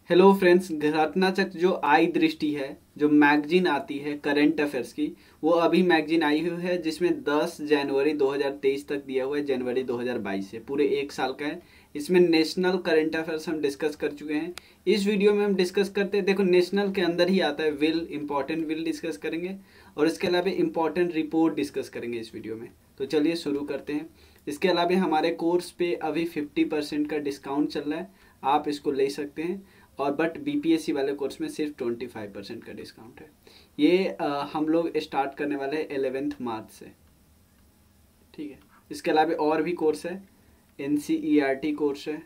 Hello friends, Ghatnachakra जो आई दृष्टि है, जो मैगजीन आती है करंट अफेयर्स की, वो अभी मैगजीन आई हुई है जिसमें 10 जनवरी 2023 तक दिया हुआ है। जनवरी 2022 से पूरे एक साल का है। इसमें नेशनल करंट अफेयर्स हम डिस्कस कर चुके हैं। इस वीडियो में हम डिस्कस करते हैं, देखो नेशनल के अंदर ही आता है विल, इंपॉर्टेंट विल डिस्कस करेंगे और इसके अलावा इंपॉर्टेंट रिपोर्ट डिस्कस करेंगे इस वीडियो में। तो चलिए शुरू करते हैं। इसके अलावा हमारे कोर्स पे अभी 50% का डिस्काउंट चल रहा है, आप इसको ले सकते हैं। और बट बीपीएससी वाले कोर्स में सिर्फ 25% का डिस्काउंट है। ये हम लोग स्टार्ट करने वाले हैं 11 मार्च से, ठीक है। इसके अलावा और भी कोर्स है, एनसीईआरटी कोर्स है,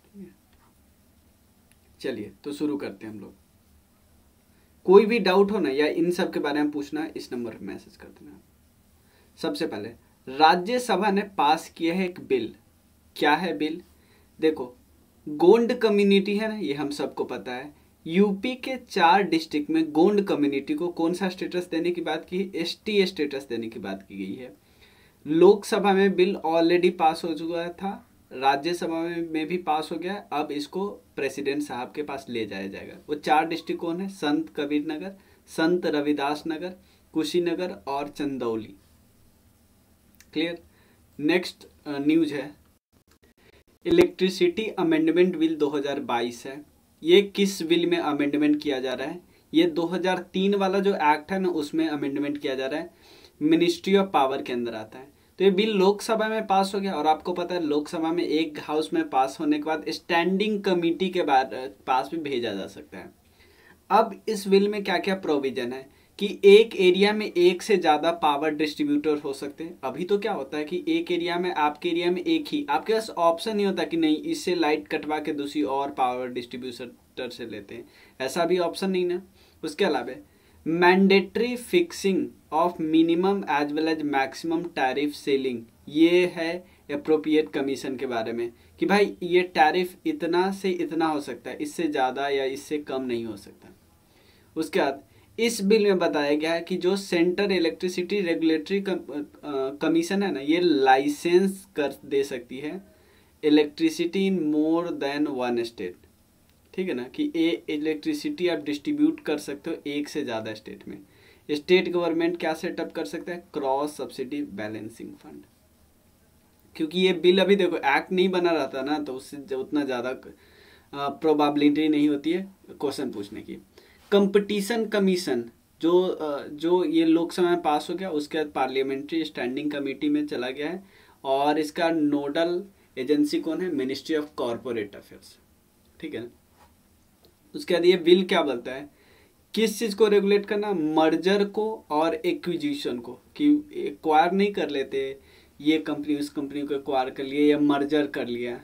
ठीक है। चलिए तो शुरू करते हैं हम लोग। कोई भी डाउट हो ना या इन सब के बारे में पूछना, इस नंबर पर मैसेज कर देना। सबसे पहले राज्यसभा ने पास किया है एक बिल। क्या है बिल? देखो, गोंड कम्युनिटी है ना, ये हम सबको पता है। यूपी के 4 डिस्ट्रिक्ट में गोंड कम्युनिटी को कौन सा स्टेटस देने की बात की है? एसटी स्टेटस देने की बात की गई है। लोकसभा में बिल ऑलरेडी पास हो चुका था, राज्यसभा में भी पास हो गया। अब इसको प्रेसिडेंट साहब के पास ले जाया जाएगा। वो 4 डिस्ट्रिक्ट कौन है? संत कबीर नगर, संत रविदास नगर, कुशीनगर और चंदौली। क्लियर। नेक्स्ट न्यूज है, इलेक्ट्रिसिटी अमेंडमेंट बिल 2022 है। ये किस बिल में अमेंडमेंट किया जा रहा है? ये 2003 वाला जो एक्ट है ना, उसमें अमेंडमेंट किया जा रहा है। मिनिस्ट्री ऑफ पावर के अंदर आता है। तो ये बिल लोकसभा में पास हो गया और आपको पता है लोकसभा में एक हाउस में पास होने के बाद स्टैंडिंग कमेटी के बाद पास भी भेजा जा सकता है। अब इस बिल में क्या क्या प्रोविजन है कि एक एरिया में एक से ज्यादा पावर डिस्ट्रीब्यूटर हो सकते हैं। अभी तो क्या होता है कि एक एरिया में, आपके एरिया में एक ही, आपके पास ऑप्शन नहीं होता कि नहीं इससे लाइट कटवा के दूसरी और पावर डिस्ट्रीब्यूटर से लेते हैं, ऐसा भी ऑप्शन नहीं ना। उसके अलावा mandatory fixing of minimum as well as maximum tariff ceiling, ये है अप्रोप्रिएट कमीशन के बारे में कि भाई ये टैरिफ इतना से इतना हो सकता है, इससे ज़्यादा या इससे कम नहीं हो सकता। उसके बाद इस बिल में बताया गया है कि जो सेंट्रल इलेक्ट्रिसिटी रेगुलेटरी कमीशन है ना, ये लाइसेंस कर दे सकती है electricity in more than one state, ठीक है ना, कि इलेक्ट्रिसिटी आप डिस्ट्रीब्यूट कर सकते हो एक से ज़्यादा स्टेट में। स्टेट गवर्नमेंट क्या सेटअप कर सकता है? Cross subsidy balancing fund. क्योंकि ये बिल अभी देखो एक्ट नहीं बना रहता ना, तो उससे उतना ज़्यादा प्रोबेबिलिटी नहीं होती है क्वेश्चन पूछने की। कंपटीशन कमीशन जो ये लोकसभा में पास हो गया, उसके बाद पार्लियामेंट्री स्टैंडिंग कमेटी में चला गया है और इसका नोडल एजेंसी कौन है? मिनिस्ट्री ऑफ कॉरपोरेट अफेयर्स, ठीक है। उसके बाद ये बिल क्या बोलता है, किस चीज़ को रेगुलेट करना? मर्जर को और एक्विजिशन को, कि एक्वायर नहीं कर लेते, ये कंपनी उस कंपनी को एक्वायर कर लिया या मर्जर कर लिया।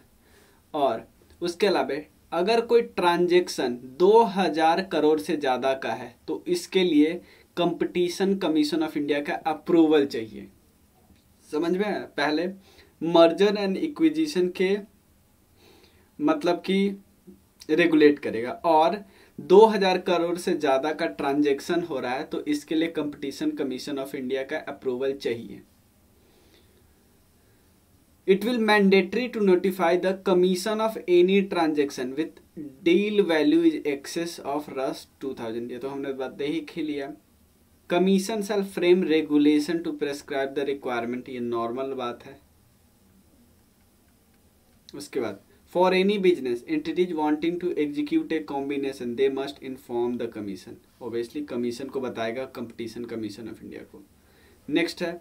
और उसके अलावा अगर कोई ट्रांजेक्शन 2000 करोड़ से ज़्यादा का है तो इसके लिए कंपटीशन कमीशन ऑफ इंडिया का अप्रूवल चाहिए। समझ में आया? पहले मर्जर एंड इक्विजिशन के मतलब कि रेगुलेट करेगा, और 2000 करोड़ से ज़्यादा का ट्रांजेक्शन हो रहा है तो इसके लिए कंपटीशन कमीशन ऑफ इंडिया का अप्रूवल चाहिए। It will mandatory to notify the commission of any transaction with deal value is excess of Rus 2000। ये तो हमने बात देख ही लिया। Commission shall frame regulation to prescribe the requirement, ये नॉर्मल बात है। उसके बाद for any business entities wanting to execute a combination they must inform the commission। obviously commission को बताएगा कंपटीशन कमीशन ऑफ इंडिया को। नेक्स्ट है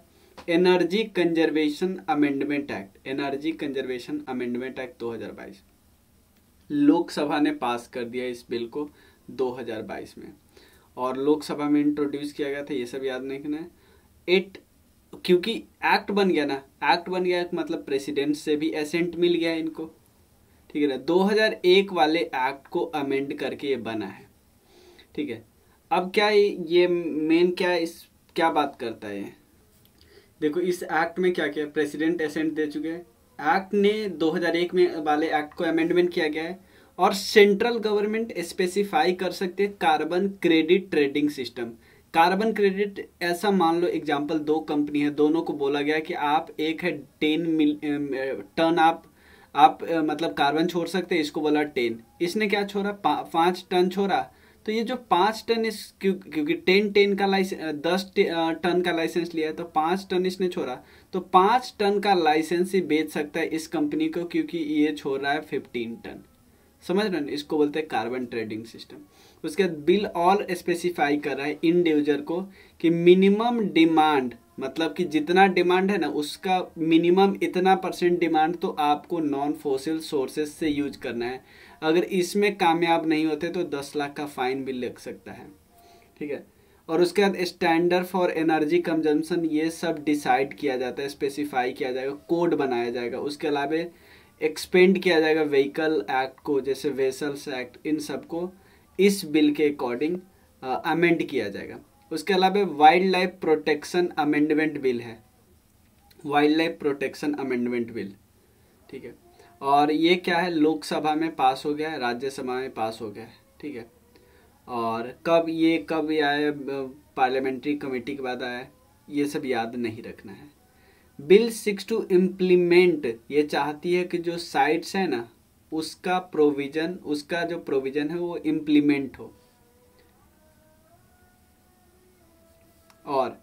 energy conservation amendment act. Energy conservation amendment act 2022 Lok Sabha ने पास कर दिया इस बिल को 2022 में, और लोकसभा में इंट्रोड्यूस किया गया था, ये सब याद नहीं करना है। क्योंकि एक्ट बन गया ना, एक्ट बन गया मतलब प्रेसिडेंट से भी एसेंट मिल गया इनको, ठीक है ना। 2001 वाले एक्ट को अमेंड करके ये बना है, ठीक है। अब क्या ये मेन क्या बात करता है? देखो इस एक्ट में क्या किया, प्रेसिडेंट एसेंट दे चुके हैं। एक्ट ने 2001 में वाले एक्ट को अमेंडमेंट किया गया है और सेंट्रल गवर्नमेंट स्पेसिफाई कर सकते हैं carbon credit trading system. Carbon credit ऐसा मान लो एग्जांपल, 2 कंपनी है, दोनों को बोला गया कि आप एक है 10 टन आप आप मतलब कार्बन छोड़ सकते हैं, इसको बोला 10, इसने क्या छोड़ा 5 टन छोड़ा। तो ये जो 5 टन इस क्योंकि 10 का लाइसेंस 10 टन का लाइसेंस लिया है, तो 5 टन इसने छोड़ा, तो 5 टन का लाइसेंस ही बेच सकता है इस कंपनी को, क्योंकि ये छोड़ रहा है 15 टन। समझ रहे हैं, इसको बोलते हैं कार्बन ट्रेडिंग सिस्टम। उसके बाद बिल और स्पेसिफाई कर रहा है इंडिविजुअल को कि मिनिमम डिमांड, मतलब कि जितना डिमांड है ना उसका मिनिमम इतना % डिमांड तो आपको नॉन फॉसिल सोर्सेज से यूज करना है। अगर इसमें कामयाब नहीं होते तो 10 लाख का फाइन भी लग सकता है। ठीक है, और उसके बाद स्टैंडर्ड फॉर एनर्जी कंजम्पशन, ये सब डिसाइड किया जाता है, स्पेसिफाई किया जाएगा, कोड बनाया जाएगा। उसके अलावा एक्सपेंड किया जाएगा व्हीकल एक्ट को, जैसे वेसल्स एक्ट, इन सबको इस बिल के अकॉर्डिंग अमेंड किया जाएगा। उसके अलावा wild life protection amendment bill है, wild life protection amendment bill. ठीक है, और ये क्या है, लोकसभा में पास हो गया है, राज्यसभा में पास हो गया है। ठीक है, और कब आया, पार्लियामेंट्री कमेटी के बाद आया, ये सब याद नहीं रखना है। बिल 6 टू इम्प्लीमेंट, ये चाहती है कि जो साइट्स है ना उसका जो प्रोविजन है वो इम्प्लीमेंट हो। और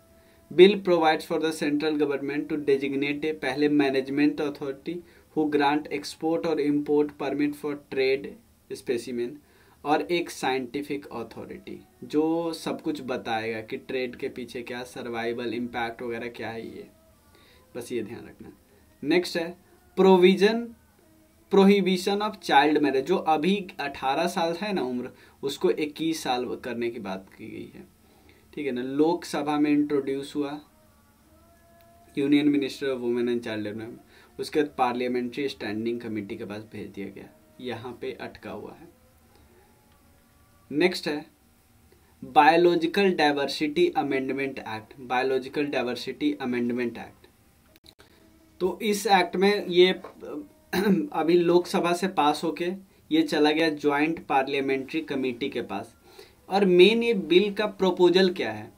bill provides for the central government to designate a पहले management authority who grant export और import permit for trade specimen, और एक साइंटिफिक अथॉरिटी जो सब कुछ बताएगा कि ट्रेड के पीछे क्या सर्वाइवल इम्पैक्ट वगैरह क्या है, ये बस ये ध्यान रखना। नेक्स्ट है प्रोहिबिशन ऑफ चाइल्ड मैरिज, जो अभी 18 साल है ना उम्र, उसको 21 साल करने की बात की गई है। ठीक है ना, लोकसभा में इंट्रोड्यूस हुआ, union minister of women and child development, उसके बाद पार्लियामेंट्री स्टैंडिंग कमेटी के पास भेज दिया गया, यहाँ पे अटका हुआ है। नेक्स्ट है biological diversity amendment act, biological diversity amendment act. तो इस एक्ट में ये अभी लोकसभा से पास होके ये चला गया ज्वाइंट पार्लियामेंट्री कमेटी के पास। और मेन ये बिल का प्रोपोजल क्या है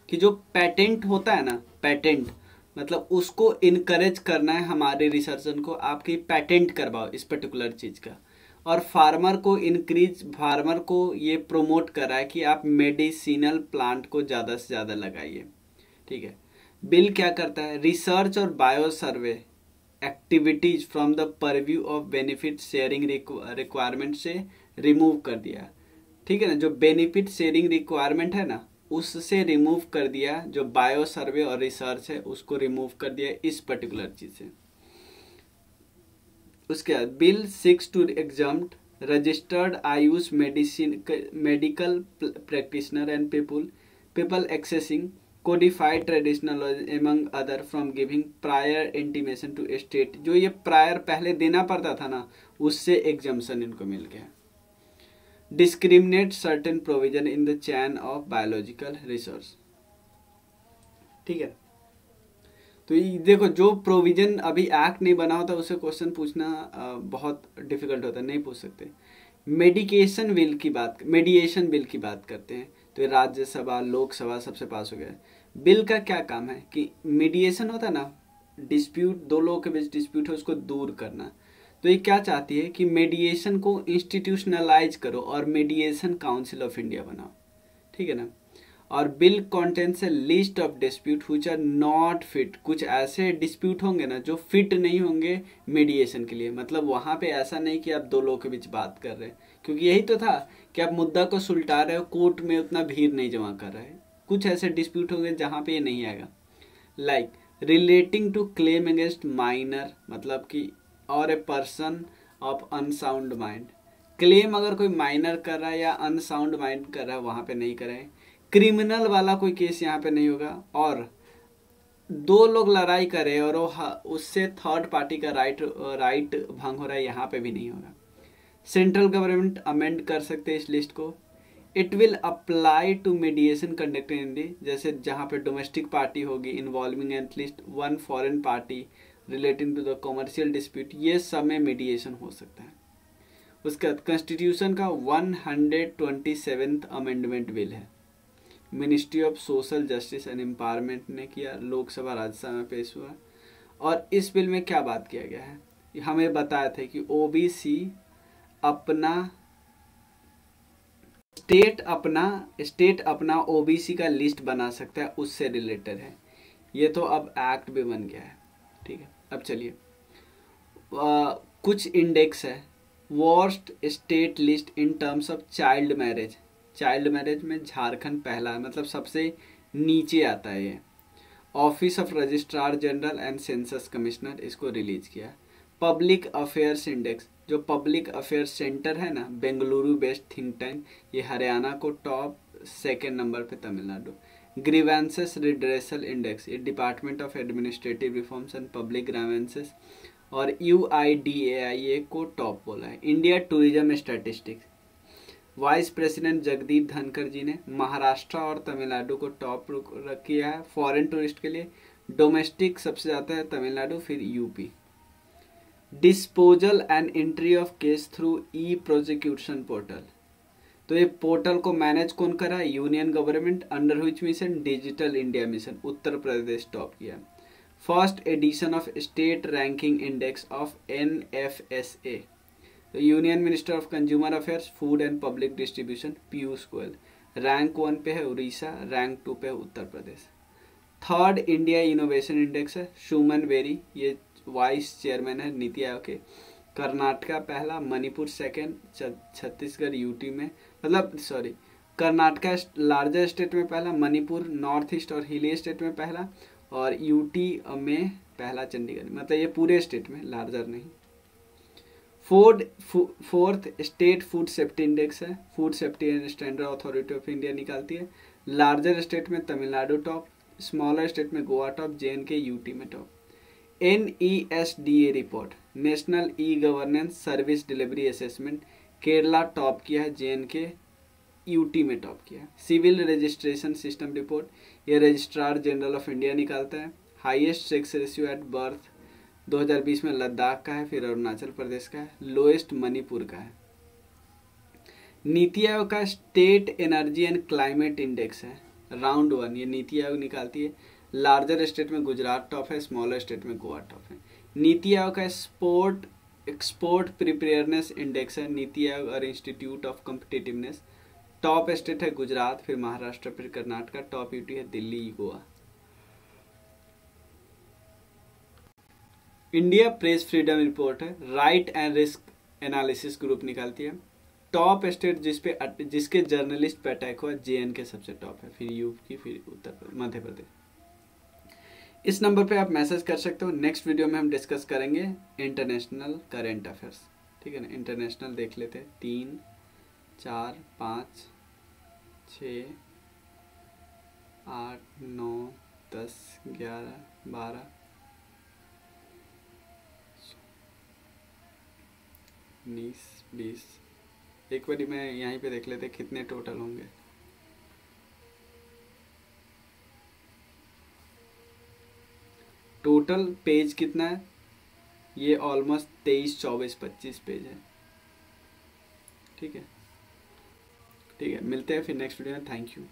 कि जो पेटेंट होता है ना, पेटेंट मतलब उसको इनकरेज करना है हमारे रिसर्चर को, आपकी पेटेंट करवाओ इस पर्टिकुलर चीज़ का। और फार्मर को ये प्रोमोट कर रहा है कि आप मेडिसिनल प्लांट को ज़्यादा से ज़्यादा लगाइए। ठीक है, बिल क्या करता है, रिसर्च और bio survey activities from the purview of benefit sharing requirement से रिमूव कर दिया। ठीक है ना, जो बेनिफिट शेयरिंग रिक्वायरमेंट है ना उससे रिमूव कर दिया, जो बायो सर्वे और रिसर्च है उसको रिमूव कर दिया इस पर्टिकुलर चीज से। उसके बाद bill 6 to exempt registered AYUSH medical practitioner and people accessing codified traditional among other from giving prior intimation to state, जो ये प्रायर पहले देना पड़ता था ना उससे एग्जम्पशन इनको मिल गया। Discriminate certain provision in the chain of biological research. ठीक है, तो ये देखो जो प्रोविजन अभी एक्ट नहीं बना होता उससे क्वेश्चन पूछना बहुत डिफिकल्ट होता है, नहीं पूछ सकते। मेडिएशन बिल की बात करते हैं, तो राज्यसभा लोकसभा सबसे पास हो गया। बिल का क्या काम है कि मीडिएशन होता है ना, डिस्प्यूट, दो लोगों के बीच डिस्प्यूट है उसको दूर करना। तो ये क्या चाहती है कि मीडिएशन को इंस्टीट्यूशनलाइज करो और मीडिएशन काउंसिल ऑफ इंडिया बनाओ। ठीक है ना, और bill contains a list of dispute which are not fit, कुछ ऐसे डिस्प्यूट होंगे ना जो फिट नहीं होंगे मीडिएशन के लिए। मतलब वहां पे ऐसा नहीं कि आप दो लोगों के बीच बात कर रहे हैं, क्योंकि यही तो था कि आप मुद्दा को सुलटा रहे हो, कोर्ट में उतना भीड़ नहीं जमा कर रहे हैं। कुछ ऐसे डिस्प्यूट होंगे जहां पे ये नहीं आएगा। Like relating to claim against minor, मतलब कि और a person of unsound mind, claim अगर कोई माइनर कर रहा है या अनसाउंड माइंड कर रहा है वहां पे नहीं करें। क्रिमिनल वाला कोई केस यहाँ पे नहीं होगा। और दो लोग लड़ाई करे और उससे थर्ड पार्टी का राइट भंग हो रहा है, यहाँ पे भी नहीं होगा। सेंट्रल गवर्नमेंट अमेंड कर सकते हैं इस लिस्ट को। It will apply to mediation conducted in India, जैसे जहाँ पे डोमेस्टिक पार्टी होगी involving at least one foreign party relating to the commercial dispute, ये सब में मीडिएशन हो सकता है। उसके बाद कॉन्स्टिट्यूशन का 127th अमेंडमेंट बिल है, ministry of social justice and empowerment ने किया, लोकसभा राज्यसभा में पेश हुआ। और इस बिल में क्या बात किया गया है, हमें बताया था कि ओबीसी अपना स्टेट अपना ओबीसी का लिस्ट बना सकता है, उससे रिलेटेड है ये। तो अब एक्ट भी बन गया है, ठीक है। अब चलिए कुछ इंडेक्स है। Worst state list in terms of child marriage. Child marriage में झारखंड पहला है, मतलब सबसे नीचे आता है ये। Office of registrar general and census commissioner इसको रिलीज किया। पब्लिक अफेयर्स इंडेक्स, जो पब्लिक अफेयर्स सेंटर है ना, बेंगलुरु बेस्ड थिंक टैंक, ये हरियाणा को टॉप, सेकेंड नंबर पे तमिलनाडु। ग्रीवेंसेस रिड्रेसल इंडेक्स, ये department of administrative reforms and public grievances और UIDAI को टॉप बोला है। India tourism statistics, vice president Jagdeep Dhankhar ji ने महाराष्ट्र और तमिलनाडु को टॉप किया है फॉरेन टूरिस्ट के लिए। डोमेस्टिक सबसे ज़्यादा है तमिलनाडु, फिर UP. Disposal and entry of case through e prosecution portal, तो ये पोर्टल को मैनेज कौन कर रहा है? Union government, under which mission? Digital India mission, Uttar Pradesh top किया। First edition of state ranking index of NFSA, तो union minister of consumer affairs, food and public distribution Piyush Goyal. Rank 1 पे है उड़ीसा, रैंक 2 पे है Uttar Pradesh. Third India innovation index है सुमन berry, ये vice chairman है नीति आयोग के। कर्नाटका पहला, मणिपुर सेकेंड, छत्तीसगढ़ यूटी में, मतलब सॉरी, कर्नाटका लार्जर स्टेट में पहला, मणिपुर नॉर्थ ईस्ट और हिली स्टेट में पहला, और यूटी में पहला चंडीगढ़, मतलब ये पूरे स्टेट में, लार्जर नहीं। Fourth state food safety index है, food safety and standard authority of India निकालती है। लार्जर स्टेट में तमिलनाडु टॉप, स्मॉलर स्टेट में गोवा टॉप, JNK यूटी में top. NESDA report, national e governance service delivery assessment, Kerala top किया है, JNK UT में top किया है। सिविल रजिस्ट्रेशन सिस्टम रिपोर्ट, ये रजिस्ट्रार जनरल ऑफ इंडिया निकालता है। Highest sex ratio at birth 2020 में लद्दाख का है, फिर अरुणाचल प्रदेश का है, लोएस्ट मणिपुर का है। नीति आयोग का state energy and climate index है, राउंड 1, ये नीति आयोग निकालती है। लार्जर स्टेट में गुजरात टॉप है, स्मॉलर स्टेट में गोवा टॉप है। नीति आयोग का एक्सपोर्ट प्रिपेयरनेस इंडेक्स है, नीति आयोग और institute of competitiveness. Top state है गुजरात, फिर महाराष्ट्र, फिर कर्नाटका, टॉप यूटी है Delhi, Goa. India press freedom report है, right and risk analysis group निकालती है। टॉप स्टेट जिसके जर्नलिस्ट पे अटैक हुआ, JNK सबसे टॉप है, फिर यूपी, फिर मध्य प्रदेश। इस नंबर पे आप मैसेज कर सकते हो। नेक्स्ट वीडियो में हम डिस्कस करेंगे इंटरनेशनल करेंट अफेयर्स, ठीक है ना। इंटरनेशनल देख लेते हैं, 3, 4, 5, 6, 8, 9, 10, 11, 12, 19, 20। एक बारी मैं यहीं पे देख लेते कितने टोटल होंगे। टोटल पेज कितना है? ये ऑलमोस्ट 23, 24, 25 पेज है, ठीक है। ठीक है, मिलते हैं फिर नेक्स्ट वीडियो में। Thank you.